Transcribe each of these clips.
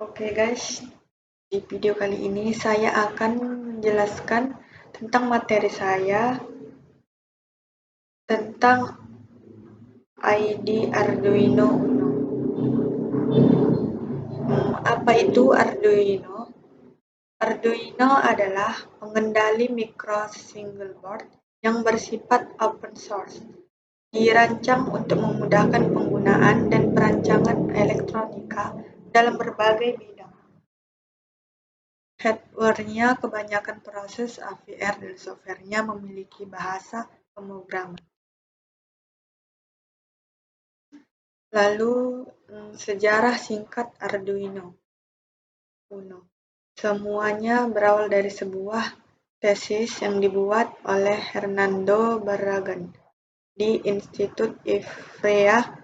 Oke guys, di video kali ini saya akan menjelaskan tentang materi saya tentang ID Arduino Uno. Apa itu Arduino? Arduino adalah pengendali micro single board yang bersifat open source. Dirancang untuk memudahkan penggunaan dan perancangan elektronika dalam berbagai bidang. Hardware-nya kebanyakan proses AVR dan software-nya memiliki bahasa pemrograman. Lalu, sejarah singkat Arduino Uno. Semuanya berawal dari sebuah tesis yang dibuat oleh Hernando Barragan di Institut Ivrea,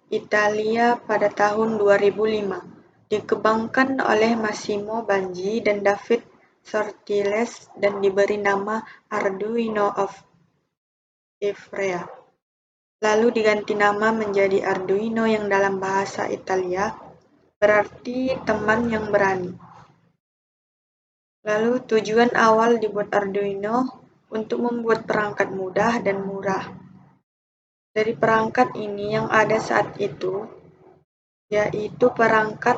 Italia pada tahun 2005. Dikembangkan oleh Massimo Bangi dan David Sortiles dan diberi nama Arduino of Ivrea. Lalu diganti nama menjadi Arduino yang dalam bahasa Italia berarti teman yang berani. Lalu tujuan awal dibuat Arduino untuk membuat perangkat mudah dan murah. Dari perangkat ini yang ada saat itu, yaitu perangkat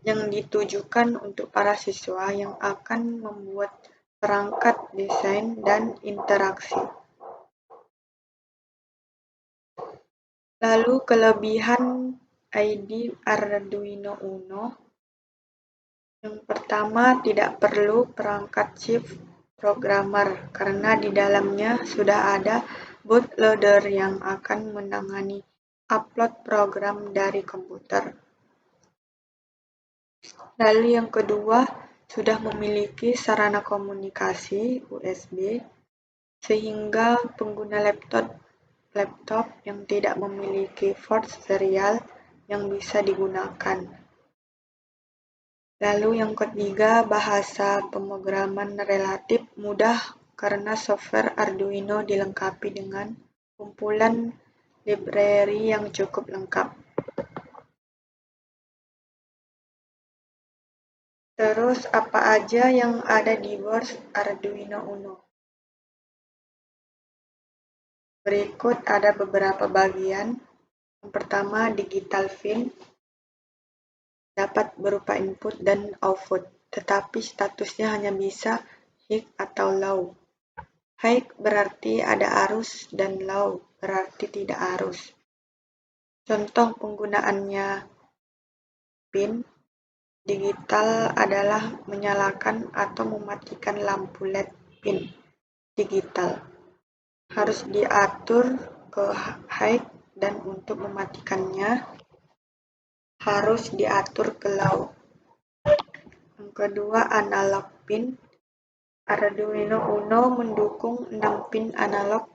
yang ditujukan untuk para siswa yang akan membuat perangkat desain dan interaksi. Lalu kelebihan ID Arduino Uno. Yang pertama, tidak perlu perangkat chip programmer karena di dalamnya sudah ada bootloader yang akan menangani upload program dari komputer. Lalu yang kedua, sudah memiliki sarana komunikasi USB sehingga pengguna laptop yang tidak memiliki port serial yang bisa digunakan. Lalu yang ketiga, bahasa pemrograman relatif mudah karena software Arduino dilengkapi dengan kumpulan library yang cukup lengkap. Terus apa aja yang ada di board Arduino Uno? Berikut ada beberapa bagian. Yang pertama, digital pin dapat berupa input dan output, tetapi statusnya hanya bisa high atau low. High berarti ada arus dan low berarti tidak arus. Contoh penggunaannya pin digital adalah menyalakan atau mematikan lampu LED pin digital. Harus diatur ke high dan untuk mematikannya harus diatur ke low. Yang kedua, analog pin. Arduino Uno mendukung 6 pin analog,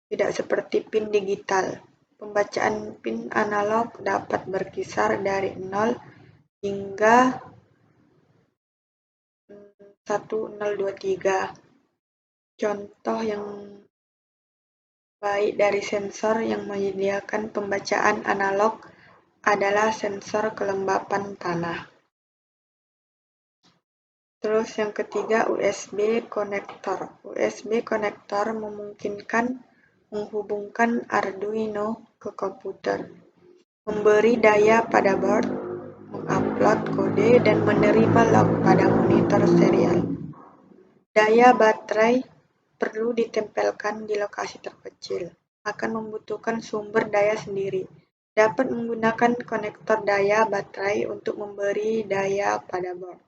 tidak seperti pin digital. Pembacaan pin analog dapat berkisar dari 0 hingga 1023. Contoh yang baik dari sensor yang menyediakan pembacaan analog adalah sensor kelembapan tanah. Terus yang ketiga, USB connector. USB connector memungkinkan menghubungkan Arduino ke komputer, memberi daya pada board, mengupload kode, dan menerima log pada monitor serial. Daya baterai perlu ditempelkan di lokasi terkecil, akan membutuhkan sumber daya sendiri. Dapat menggunakan konektor daya baterai untuk memberi daya pada board.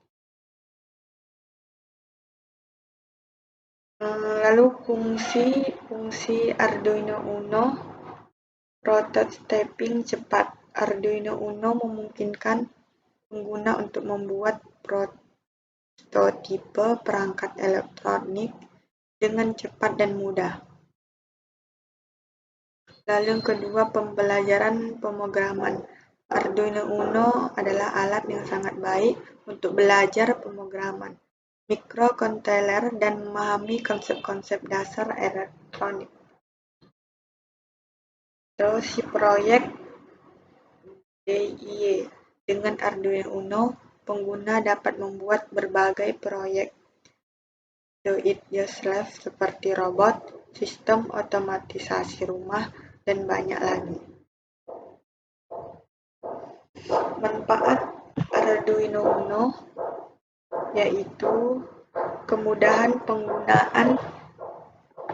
Lalu fungsi Arduino Uno, prototyping cepat. Arduino Uno memungkinkan pengguna untuk membuat prototipe perangkat elektronik dengan cepat dan mudah. Lalu yang kedua, pembelajaran pemrograman. Arduino Uno adalah alat yang sangat baik untuk belajar pemrograman mikrokontroler dan memahami konsep-konsep dasar elektronik. Terus si proyek DIY. Dengan Arduino Uno, pengguna dapat membuat berbagai proyek do-it-yourself seperti robot, sistem otomatisasi rumah, dan banyak lagi. Manfaat Arduino Uno yaitu kemudahan penggunaan.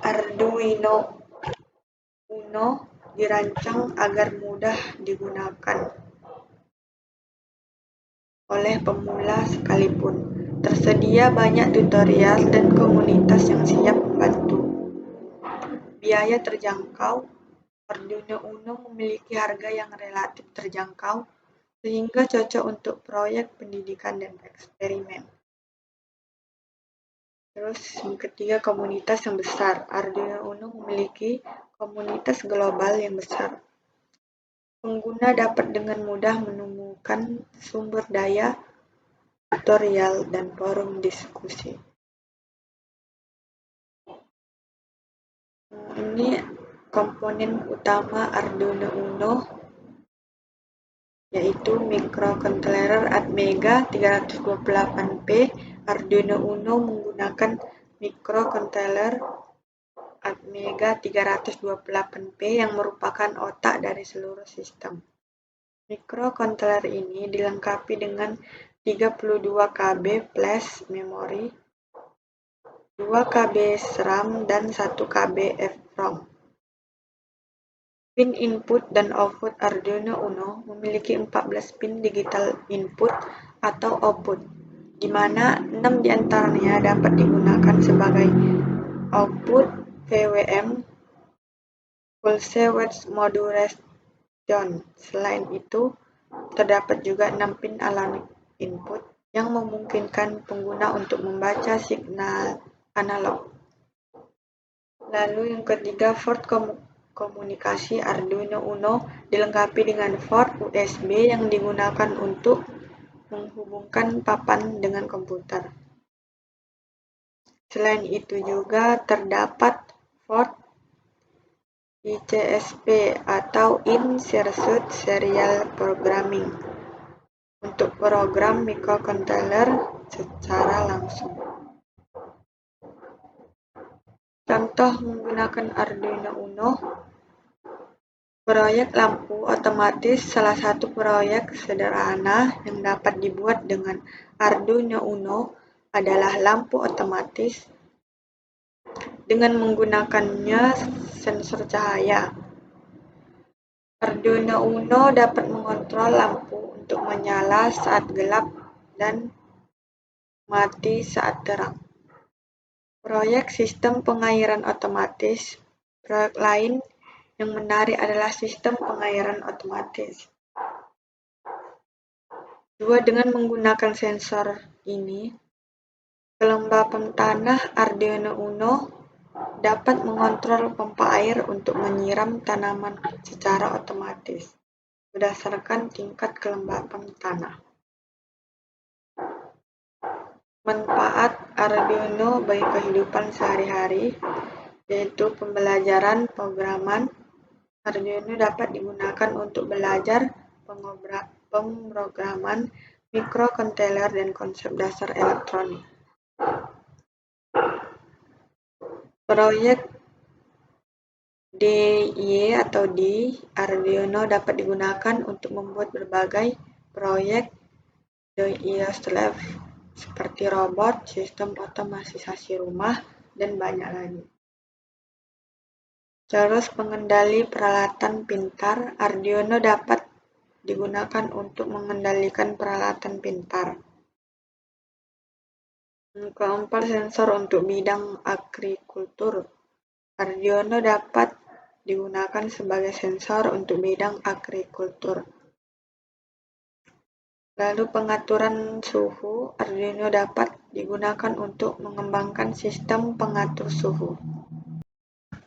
Arduino Uno dirancang agar mudah digunakan oleh pemula sekalipun. Tersedia banyak tutorial dan komunitas yang siap membantu. Biaya terjangkau. Arduino Uno memiliki harga yang relatif terjangkau sehingga cocok untuk proyek pendidikan dan eksperimen. Terus yang ketiga, komunitas yang besar. Arduino Uno memiliki komunitas global yang besar. Pengguna dapat dengan mudah menemukan sumber daya, tutorial, dan forum diskusi. Ini komponen utama Arduino Uno, yaitu microcontroller Atmega 328P. Arduino Uno menggunakan microcontroller Atmega 328P yang merupakan otak dari seluruh sistem. Microcontroller ini dilengkapi dengan 32 KB flash memori, 2 KB RAM, dan 1 KB EEPROM. Pin input dan output Arduino Uno memiliki 14 pin digital input atau output, di mana 6 diantaranya dapat digunakan sebagai output PWM (Pulse Width Modulation). Selain itu, terdapat juga 6 pin analog input yang memungkinkan pengguna untuk membaca signal analog. Lalu yang ketiga, port komunikasi. Arduino Uno dilengkapi dengan port USB yang digunakan untuk menghubungkan papan dengan komputer. Selain itu juga terdapat port ICSP atau In-Circuit Serial Programming untuk program microcontroller secara langsung. Contoh menggunakan Arduino Uno. Proyek lampu otomatis. Salah satu proyek sederhana yang dapat dibuat dengan Arduino Uno adalah lampu otomatis dengan menggunakannya sensor cahaya. Arduino Uno dapat mengontrol lampu untuk menyala saat gelap dan mati saat terang. Proyek sistem pengairan otomatis. Proyek lain yang menarik adalah sistem pengairan otomatis. Dengan menggunakan sensor ini, kelembapan tanah Arduino Uno dapat mengontrol pompa air untuk menyiram tanaman secara otomatis berdasarkan tingkat kelembapan tanah. Manfaat Arduino bagi kehidupan sehari-hari, yaitu pembelajaran pemrograman. Arduino dapat digunakan untuk belajar pemrograman microcontroller dan konsep dasar elektronik. Proyek DIY atau di Arduino dapat digunakan untuk membuat berbagai proyek do-it-yourself seperti robot, sistem otomatisasi rumah, dan banyak lagi. Terus pengendali peralatan pintar. Arduino dapat digunakan untuk mengendalikan peralatan pintar. Keempat, sensor untuk bidang agrikultur. Arduino dapat digunakan sebagai sensor untuk bidang agrikultur. Lalu pengaturan suhu. Arduino dapat digunakan untuk mengembangkan sistem pengatur suhu.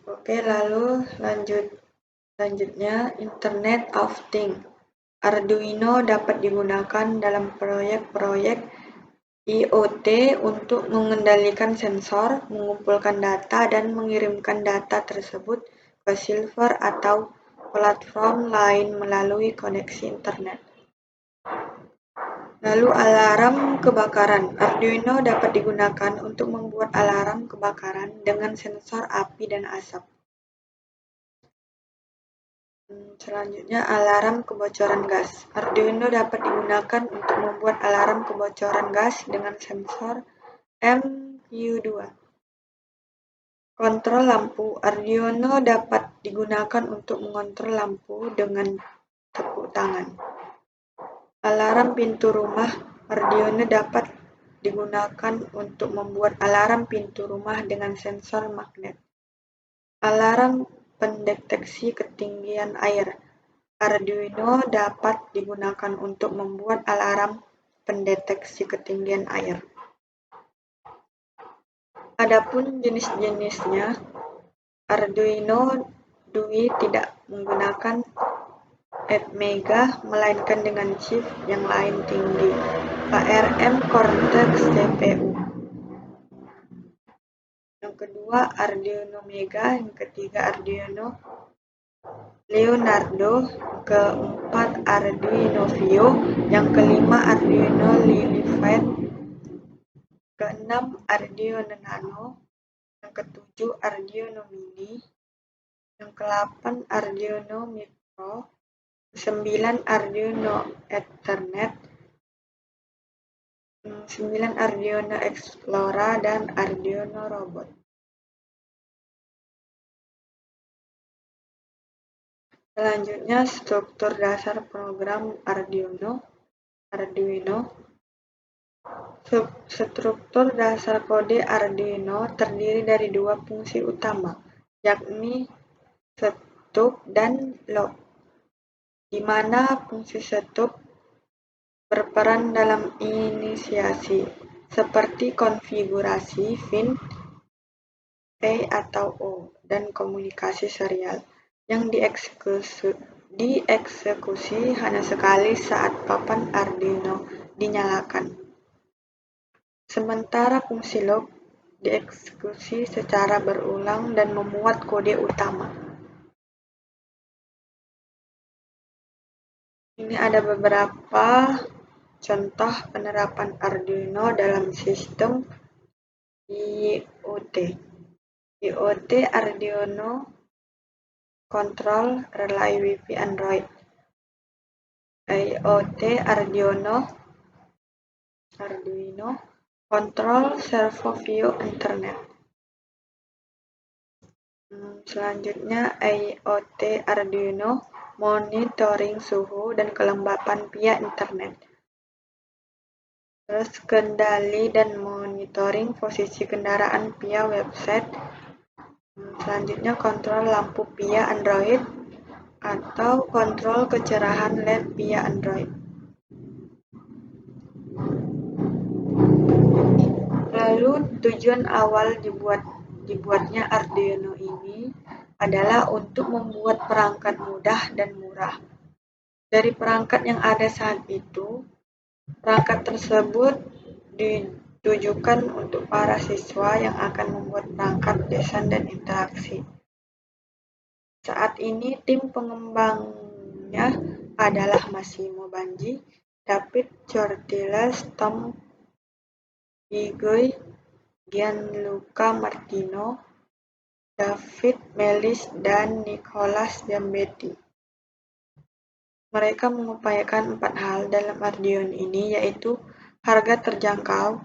Oke, lalu selanjutnya Internet of Things. Arduino dapat digunakan dalam proyek-proyek IoT untuk mengendalikan sensor, mengumpulkan data, dan mengirimkan data tersebut ke server atau platform lain melalui koneksi internet. Lalu alarm kebakaran. Arduino dapat digunakan untuk membuat alarm kebakaran dengan sensor api dan asap. Selanjutnya, alarm kebocoran gas. Arduino dapat digunakan untuk membuat alarm kebocoran gas dengan sensor MPU2. Kontrol lampu. Arduino dapat digunakan untuk mengontrol lampu dengan tepuk tangan. Alarm pintu rumah. Arduino dapat digunakan untuk membuat alarm pintu rumah dengan sensor magnet. Alarm pendeteksi ketinggian air. Arduino dapat digunakan untuk membuat alarm pendeteksi ketinggian air. Adapun jenis-jenisnya, Arduino DUI tidak menggunakan Atmega, melainkan dengan chip yang lain tinggi, ARM Cortex CPU. Yang kedua, Arduino Mega. Yang ketiga, Arduino Leonardo. Keempat, Arduino Vio. Yang kelima, Arduino Lilified. Keenam, Arduino Nano. Yang ketujuh, Arduino Mini. Yang ke-8, Arduino Micro. 9, Arduino Ethernet. 9, Arduino Explora, dan Arduino Robot. Selanjutnya, struktur dasar program Arduino. Struktur dasar kode Arduino terdiri dari dua fungsi utama, yakni setup dan lock, di mana fungsi setup berperan dalam inisiasi, seperti konfigurasi VIN, P atau O, dan komunikasi serial, yang dieksekusi hanya sekali saat papan Arduino dinyalakan. Sementara fungsi lock dieksekusi secara berulang dan memuat kode utama. Ini ada beberapa contoh penerapan Arduino dalam sistem IoT. IoT Arduino Control Relay Wi-Fi Android. IoT Arduino Control Servo View Internet. Selanjutnya, IoT Arduino Monitoring suhu dan kelembapan via internet. Terus, kendali dan monitoring posisi kendaraan via website. Selanjutnya, kontrol lampu via Android atau kontrol kecerahan LED via Android. Lalu, tujuan awal dibuatnya Arduino ini adalah untuk membuat perangkat mudah dan murah. Dari perangkat yang ada saat itu, perangkat tersebut ditujukan untuk para siswa yang akan membuat perangkat desain dan interaksi. Saat ini tim pengembangnya adalah Massimo Banji, David Cortines, Tom Higoe, Gianluca Martino, David Melis, dan Nicolas Zambetti. Mereka mengupayakan 4 hal dalam Arduino ini, yaitu harga terjangkau,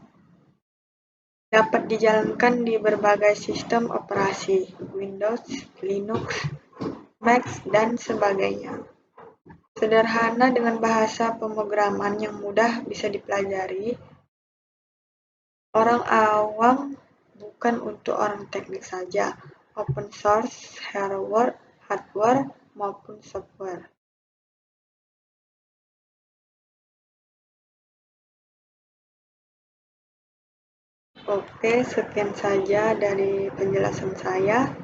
dapat dijalankan di berbagai sistem operasi, Windows, Linux, Mac, dan sebagainya. Sederhana dengan bahasa pemrograman yang mudah bisa dipelajari orang awam, bukan untuk orang teknik saja, open source, hardware maupun software. Oke, sekian saja dari penjelasan saya.